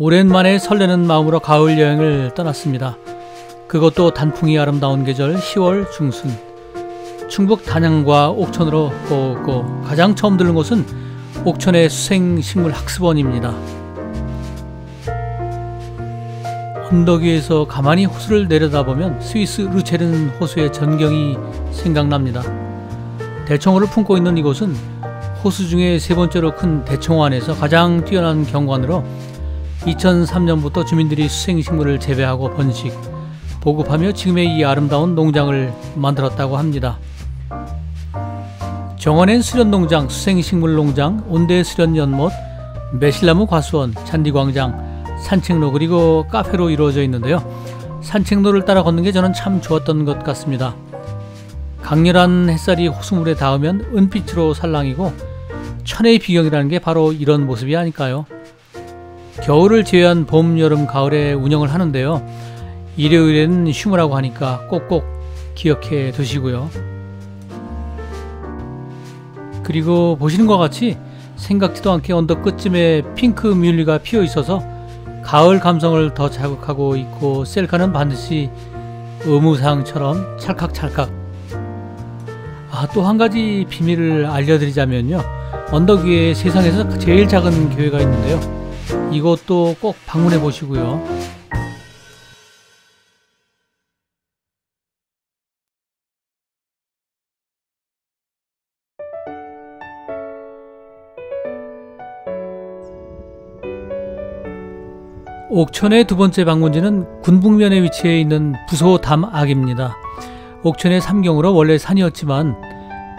오랜만에 설레는 마음으로 가을 여행을 떠났습니다. 그것도 단풍이 아름다운 계절 10월 중순. 충북 단양과 옥천으로 고고. 가장 처음 들른 곳은 옥천의 수생식물학습원입니다. 언덕 위에서 가만히 호수를 내려다보면 스위스 르체른 호수의 전경이 생각납니다. 대청호를 품고 있는 이곳은 호수 중에 세 번째로 큰 대청호 안에서 가장 뛰어난 경관으로 2003년부터 주민들이 수생식물을 재배하고 번식, 보급하며 지금의 이 아름다운 농장을 만들었다고 합니다. 정원엔 수련농장, 수생식물농장, 온대수련연못, 매실나무 과수원, 잔디광장, 산책로 그리고 카페로 이루어져 있는데요. 산책로를 따라 걷는 게 저는 참 좋았던 것 같습니다. 강렬한 햇살이 호수물에 닿으면 은빛으로 살랑이고 천혜의 비경이라는 게 바로 이런 모습이 아닐까요? 겨울을 제외한 봄, 여름, 가을에 운영을 하는데요. 일요일에는 쉬무라고 하니까 꼭꼭 기억해 두시고요. 그리고 보시는 것 같이 생각지도 않게 언덕 끝쯤에 핑크 뮬리가 피어 있어서 가을 감성을 더 자극하고 있고 셀카는 반드시 의무사항처럼 찰칵찰칵. 또 한 가지 비밀을 알려드리자면요. 언덕 위에 세상에서 제일 작은 교회가 있는데요. 이것도 꼭 방문해 보시고요. 옥천의 두 번째 방문지는 군북면에 위치해 있는 부소담악입니다. 옥천의 삼경으로 원래 산이었지만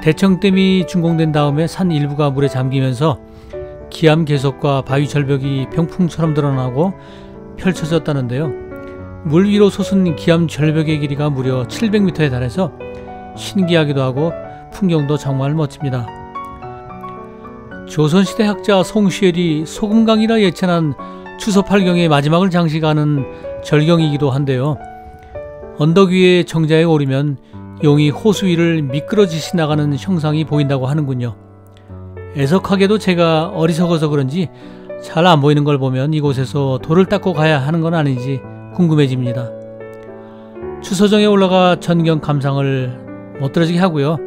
대청댐이 준공된 다음에 산 일부가 물에 잠기면서 기암 개석과 바위 절벽이 병풍처럼 드러나고 펼쳐졌다는데요. 물 위로 솟은 기암 절벽의 길이가 무려 700m에 달해서 신기하기도 하고 풍경도 정말 멋집니다. 조선시대 학자 송시엘이 소금강이라 예찬한 추서 8경의 마지막을 장식하는 절경이기도 한데요. 언덕 위에 정자에 오르면 용이 호수 위를 미끄러지시 나가는 형상이 보인다고 하는군요. 애석하게도 제가 어리석어서 그런지 잘 안 보이는 걸 보면 이곳에서 돌을 닦고 가야 하는 건 아닌지 궁금해집니다. 추서정에 올라가 전경 감상을 못 떨어지게 하고요.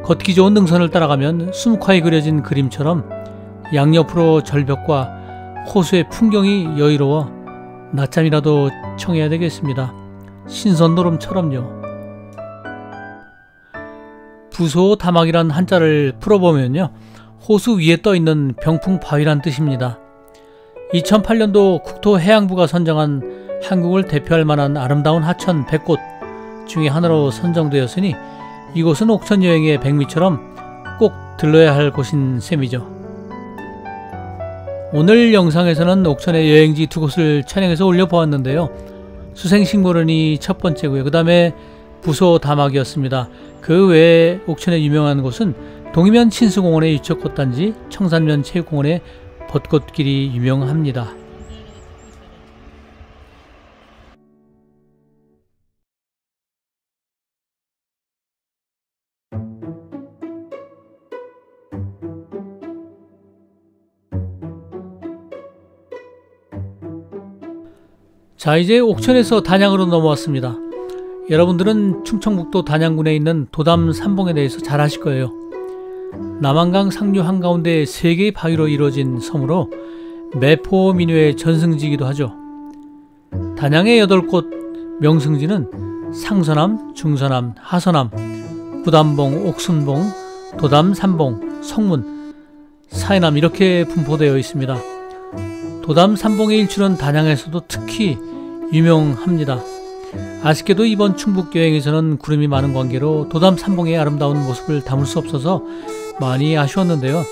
걷기 좋은 능선을 따라가면 수묵화에 그려진 그림처럼 양옆으로 절벽과 호수의 풍경이 여유로워 낮잠이라도 청해야 되겠습니다. 신선노름처럼요. 부소담악이란 한자를 풀어보면요. 호수 위에 떠있는 병풍바위란 뜻입니다. 2008년도 국토해양부가 선정한 한국을 대표할 만한 아름다운 하천 100곳 중에 하나로 선정되었으니 이곳은 옥천 여행의 백미처럼 꼭 들러야 할 곳인 셈이죠. 오늘 영상에서는 옥천의 여행지 두 곳을 촬영해서 올려보았는데요. 수생식물원이 첫 번째고요. 그 다음에 부소담악이었습니다. 그 외에 옥천에 유명한 곳은 동이면 친수공원의 유적꽃단지, 청산면 체육공원의 벚꽃길이 유명합니다. 자, 이제 옥천에서 단양으로 넘어왔습니다. 여러분들은 충청북도 단양군에 있는 도담 삼봉에 대해서 잘 아실 거예요. 남한강 상류 한가운데 3개의 바위로 이루어진 섬으로 매포민요의 전승지이기도 하죠. 단양의 8곳 명승지는 상서남, 중서남, 하서남, 구담봉, 옥순봉, 도담 삼봉, 성문, 사해남 이렇게 분포되어 있습니다. 도담 삼봉의 일출은 단양에서도 특히 유명합니다. 아쉽게도 이번 충북 여행에서는 구름이 많은 관계로 도담 삼봉의 아름다운 모습을 담을 수 없어서 많이 아쉬웠는데요.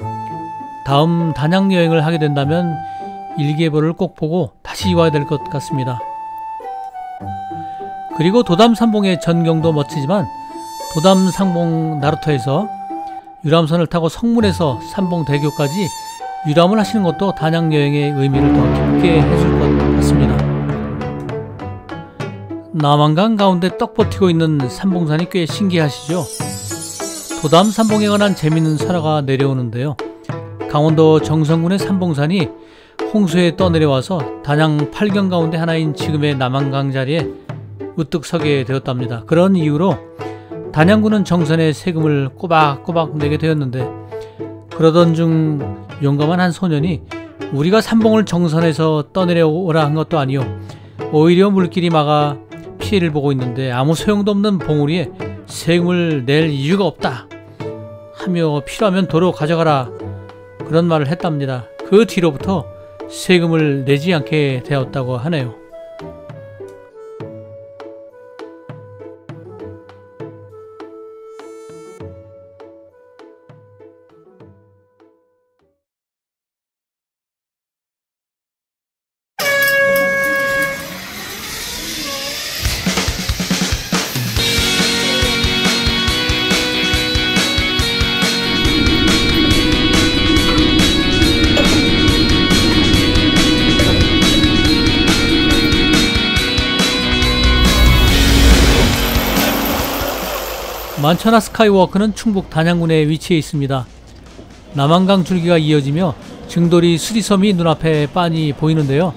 다음 단양 여행을 하게 된다면 일기예보를 꼭 보고 다시 와야 될 것 같습니다. 그리고 도담 삼봉의 전경도 멋지지만 도담 삼봉 나루터에서 유람선을 타고 성문에서 삼봉대교까지 유람을 하시는 것도 단양 여행의 의미를 더 깊게 해줄 것 같습니다. 남한강 가운데 떡 버티고 있는 삼봉산이 꽤 신기하시죠? 도담 삼봉에 관한 재밌는 설화가 내려오는데요. 강원도 정선군의 삼봉산이 홍수에 떠내려와서 단양 8경 가운데 하나인 지금의 남한강 자리에 우뚝 서게 되었답니다. 그런 이유로 단양군은 정선에 세금을 꼬박꼬박 내게 되었는데, 그러던 중 용감한 한 소년이 우리가 삼봉을 정선에서 떠내려오라 한 것도 아니요, 오히려 물길이 막아 피해를 보고 있는데 아무 소용도 없는 봉우리에 세금을 낼 이유가 없다 하며 필요하면 도로 가져가라, 그런 말을 했답니다. 그 뒤로부터 세금을 내지 않게 되었다고 하네요. 만천하 스카이워크는 충북 단양군에 위치해 있습니다. 남한강 줄기가 이어지며 증돌이 수리섬이 눈앞에 빤히 보이는데요.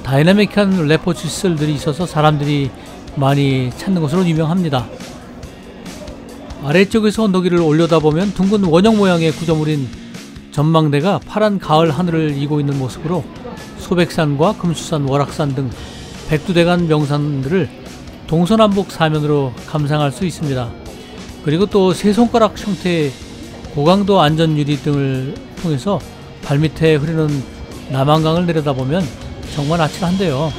다이나믹한 레포츠 시설들이 있어서 사람들이 많이 찾는 것으로 유명합니다. 아래쪽에서 언덕 위를 올려다보면 둥근 원형 모양의 구조물인 전망대가 파란 가을 하늘을 이고 있는 모습으로 소백산과 금수산, 월악산 등 백두대간 명산들을 동서남북 사면으로 감상할 수 있습니다. 그리고 또 세 손가락 형태의 고강도 안전유리 등을 통해서 발밑에 흐르는 남한강을 내려다보면 정말 아찔한데요.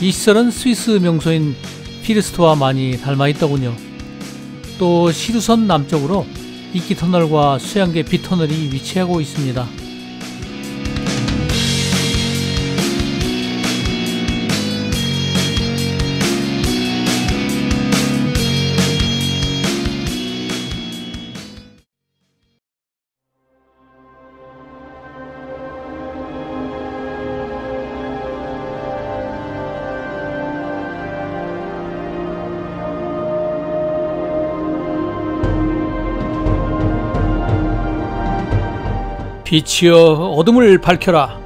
이 시설은 스위스 명소인 피르스트와 많이 닮아있더군요. 또 시루선 남쪽으로 이끼터널과 수양계 B터널이 위치하고 있습니다. 빛이여 어둠을 밝혀라.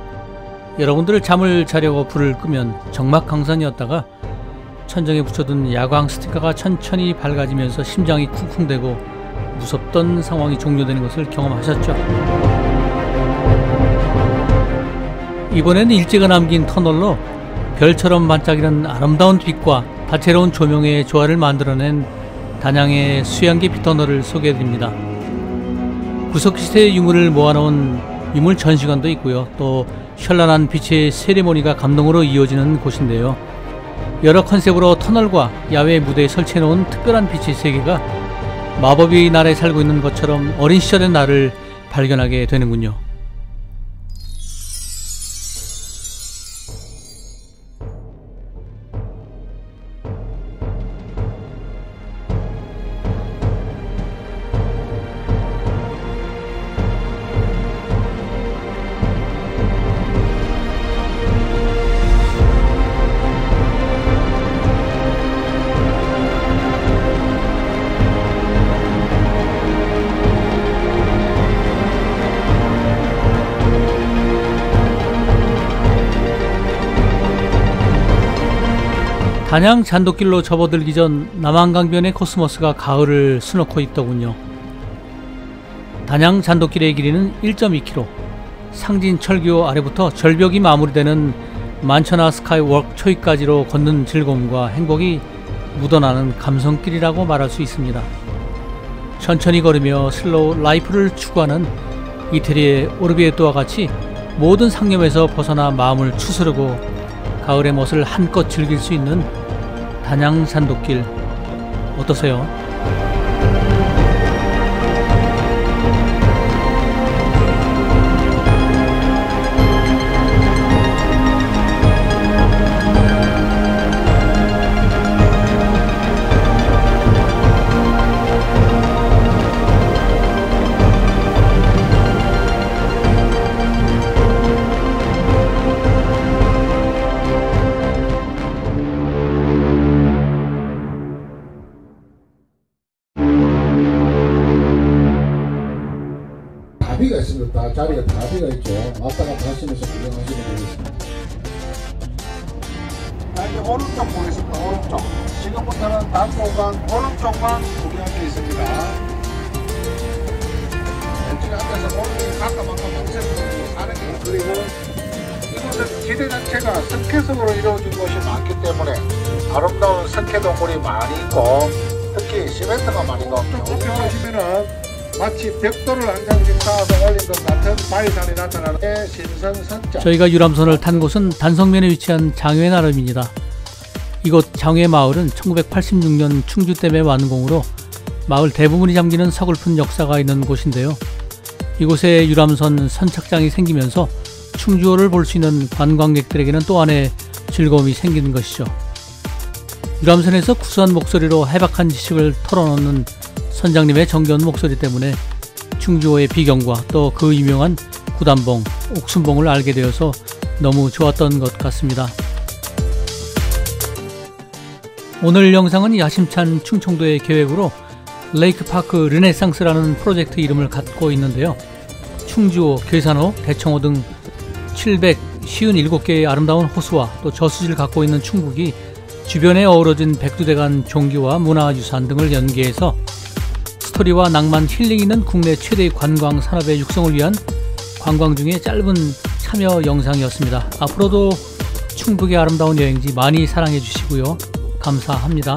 여러분들 잠을 자려고 불을 끄면 정막강산이었다가 천정에 붙여둔 야광 스티커가 천천히 밝아지면서 심장이 쿵쿵대고 무섭던 상황이 종료되는 것을 경험하셨죠. 이번엔 일제가 남긴 터널로 별처럼 반짝이는 아름다운 빛과 다채로운 조명의 조화를 만들어낸 단양의 수양계 B터널을 소개해드립니다. 구석시대의 유물을 모아놓은 유물 전시관도 있고요. 또 현란한 빛의 세리머니가 감동으로 이어지는 곳인데요. 여러 컨셉으로 터널과 야외 무대에 설치해놓은 특별한 빛의 세계가 마법의 나라에 살고 있는 것처럼 어린 시절의 나를 발견하게 되는군요. 단양 잔돗길로 접어들기 전 남한강변의 코스모스가 가을을 수놓고 있더군요. 단양 잔돗길의 길이는 1.2km, 상진철교 아래부터 절벽이 마무리되는 만천하 스카이워크 초입까지로 걷는 즐거움과 행복이 묻어나는 감성길이라고 말할 수 있습니다. 천천히 걸으며 슬로우 라이프를 추구하는 이태리의 오르비에토와 같이 모든 상념에서 벗어나 마음을 추스르고 가을의 멋을 한껏 즐길 수 있는 단양 잔돗길 어떠세요? 다비가 있습니다. 자리에 다비가 있죠. 왔다 갔다 하시면서 구경하시면 되겠습니다. 자, 이제 오른쪽 보겠습니다. 오른쪽. 지금부터는 단공간 오른쪽만 구경할 수 있습니다. 왼쪽에 앉아서 오른쪽에 가까만큼 막세로 사는 길. 그리고 이곳은 지대 자체가 석회석으로 이루어진 곳이 많기 때문에 아름다운 석회동굴이 많이 있고, 특히 시멘트가 많이 나옵니다. 쭉 보시면은 마치 벽돌을 한 장씩 쌓아서 올린 것 같은 바위산이 나타나는 신선선자. 저희가 유람선을 탄 곳은 단성면에 위치한 장외 나름입니다. 이곳 장외 마을은 1986년 충주댐의 완공으로 마을 대부분이 잠기는 서글픈 역사가 있는 곳인데요. 이곳에 유람선 선착장이 생기면서 충주호를 볼 수 있는 관광객들에게는 또 하나의 즐거움이 생기는 것이죠. 유람선에서 구수한 목소리로 해박한 지식을 털어놓는 선장님의 정겨운 목소리 때문에 충주호의 비경과 또 그 유명한 구단봉, 옥순봉을 알게 되어서 너무 좋았던 것 같습니다. 오늘 영상은 야심찬 충청도의 계획으로 레이크파크 르네상스라는 프로젝트 이름을 갖고 있는데요. 충주호, 괴산호, 대청호 등 757개의 아름다운 호수와 또 저수지를 갖고 있는 충북이 주변에 어우러진 백두대간 종교와 문화유산 등을 연계해서 스토리와 낭만, 힐링 있는 국내 최대의 관광 산업의 육성을 위한 관광 중에 짧은 참여 영상이었습니다. 앞으로도 충북의 아름다운 여행지 많이 사랑해 주시고요. 감사합니다.